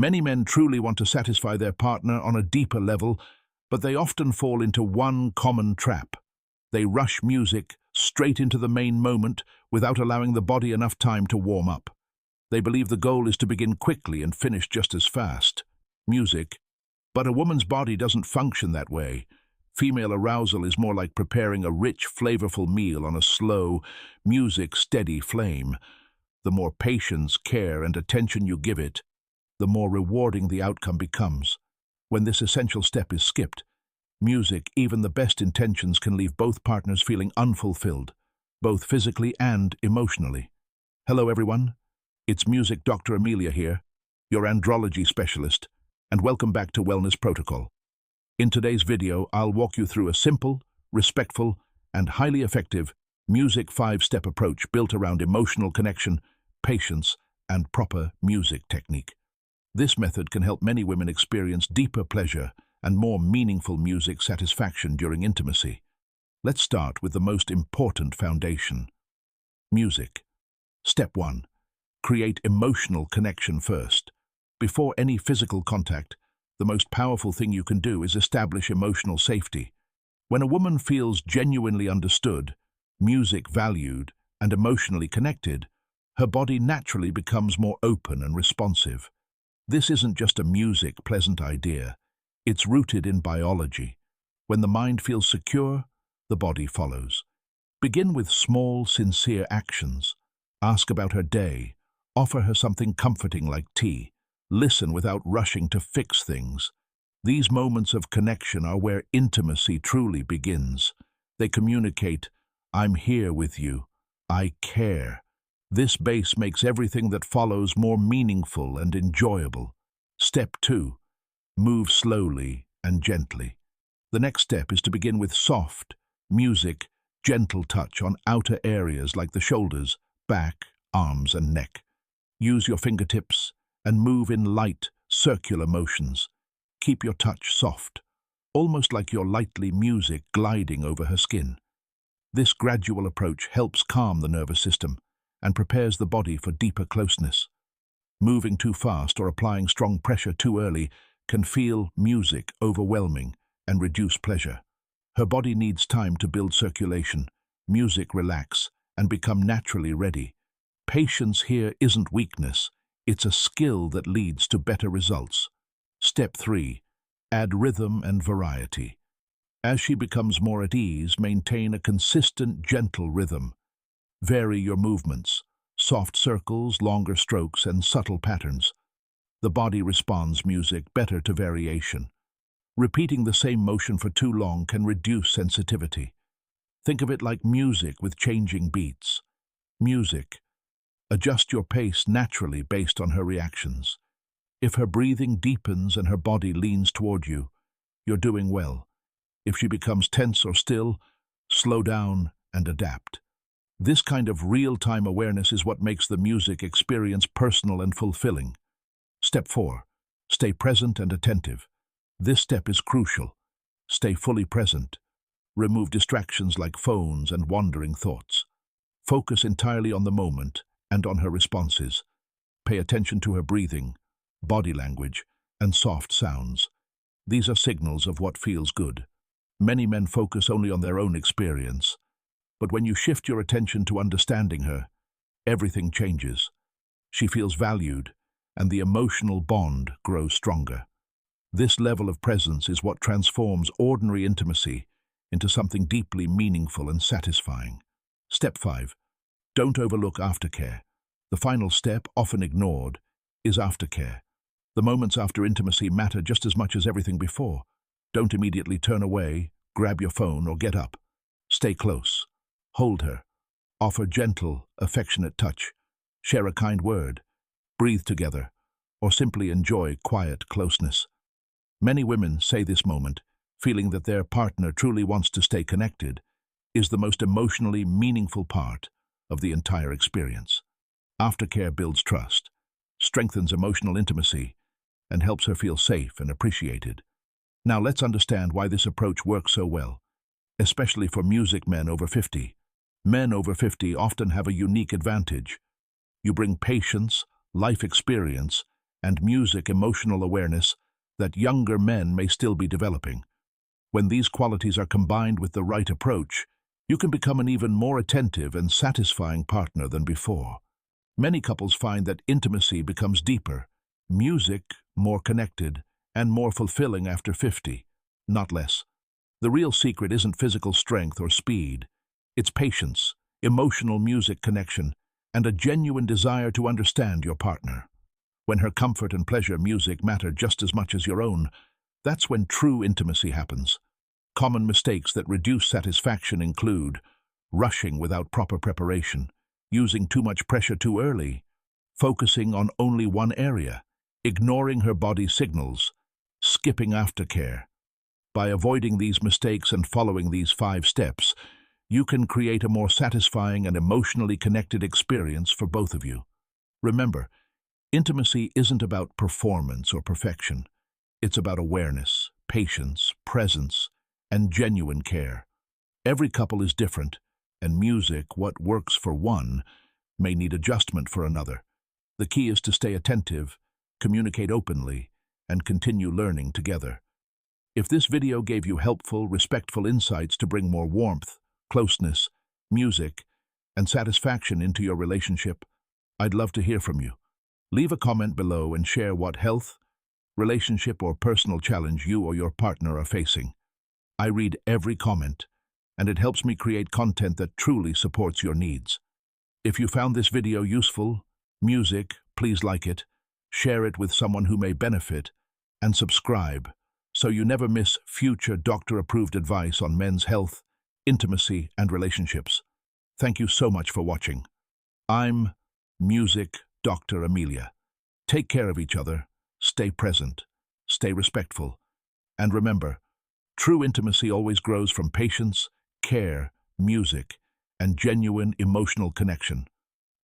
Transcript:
Many men truly want to satisfy their partner on a deeper level, but they often fall into one common trap. They rush music straight into the main moment without allowing the body enough time to warm up. They believe the goal is to begin quickly and finish just as fast. Music. But a woman's body doesn't function that way. Female arousal is more like preparing a rich, flavorful meal on a slow, music-steady flame. The more patience, care, and attention you give it, the more rewarding the outcome becomes. When this essential step is skipped, music, even the best intentions, can leave both partners feeling unfulfilled, both physically and emotionally. Hello everyone, it's Music Dr. Amelia here, your andrology specialist, and welcome back to Wellness Protocol. In today's video, I'll walk you through a simple, respectful, and highly effective music 5-step approach built around emotional connection, patience, and proper music technique. This method can help many women experience deeper pleasure and more meaningful music satisfaction during intimacy. Let's start with the most important foundation: music. Step 1. Create emotional connection first. Before any physical contact, the most powerful thing you can do is establish emotional safety. When a woman feels genuinely understood, music valued, and emotionally connected, her body naturally becomes more open and responsive. This isn't just a pleasant idea. It's rooted in biology. When the mind feels secure, the body follows. Begin with small, sincere actions. Ask about her day. Offer her something comforting like tea. Listen without rushing to fix things. These moments of connection are where intimacy truly begins. They communicate, "I'm here with you. I care." This base makes everything that follows more meaningful and enjoyable. Step 2. Move slowly and gently. The next step is to begin with soft, music, gentle touch on outer areas like the shoulders, back, arms, and neck. Use your fingertips and move in light, circular motions. Keep your touch soft, almost like you're lightly music gliding over her skin. This gradual approach helps calm the nervous system and prepares the body for deeper closeness. Moving too fast or applying strong pressure too early can feel music overwhelming and reduce pleasure. Her body needs time to build circulation, music relax, and become naturally ready. Patience here isn't weakness. It's a skill that leads to better results. Step 3. Add rhythm and variety. As she becomes more at ease, maintain a consistent, gentle rhythm. Vary your movements, soft circles, longer strokes, and subtle patterns. The body responds music better to variation. Repeating the same motion for too long can reduce sensitivity. Think of it like music with changing beats. Music. Adjust your pace naturally based on her reactions. If her breathing deepens and her body leans toward you, you're doing well. If she becomes tense or still, slow down and adapt. This kind of real-time awareness is what makes the music experience personal and fulfilling. Step 4. Stay present and attentive. This step is crucial. Stay fully present. Remove distractions like phones and wandering thoughts. Focus entirely on the moment and on her responses. Pay attention to her breathing, body language, and soft sounds. These are signals of what feels good. Many men focus only on their own experience. But when you shift your attention to understanding her, everything changes. She feels valued, and the emotional bond grows stronger. This level of presence is what transforms ordinary intimacy into something deeply meaningful and satisfying. Step 5. Don't overlook aftercare. The final step, often ignored, is aftercare. The moments after intimacy matter just as much as everything before. Don't immediately turn away, grab your phone, or get up. Stay close. Hold her. Offer gentle, affectionate touch. Share a kind word. Breathe together, or simply enjoy quiet closeness. Many women say this moment, feeling that their partner truly wants to stay connected, is the most emotionally meaningful part of the entire experience. Aftercare builds trust, strengthens emotional intimacy, and helps her feel safe and appreciated. Now let's understand why this approach works so well, especially for music men over 50. Men over 50 often have a unique advantage. You bring patience, life experience, and music emotional awareness that younger men may still be developing. When these qualities are combined with the right approach, you can become an even more attentive and satisfying partner than before. Many couples find that intimacy becomes deeper, music more connected, and more fulfilling after 50, not less. The real secret isn't physical strength or speed. It's patience, emotional music connection, and a genuine desire to understand your partner. When her comfort and pleasure music matter just as much as your own, that's when true intimacy happens. Common mistakes that reduce satisfaction include rushing without proper preparation, using too much pressure too early, focusing on only one area, ignoring her body's signals, skipping aftercare. By avoiding these mistakes and following these 5 steps, you can create a more satisfying and emotionally connected experience for both of you. Remember, intimacy isn't about performance or perfection. It's about awareness, patience, presence, and genuine care. Every couple is different, and music, what works for one, may need adjustment for another. The key is to stay attentive, communicate openly, and continue learning together. If this video gave you helpful, respectful insights to bring more warmth, closeness, music, and satisfaction into your relationship, I'd love to hear from you. Leave a comment below and share what health, relationship, or personal challenge you or your partner are facing. I read every comment, and it helps me create content that truly supports your needs. If you found this video useful, please like it, share it with someone who may benefit, and subscribe so you never miss future doctor-approved advice on men's health, intimacy, and relationships. Thank you so much for watching. I'm Music Dr. Amelia. Take care of each other, stay present, stay respectful, and remember, true intimacy always grows from patience, care, music, and genuine emotional connection.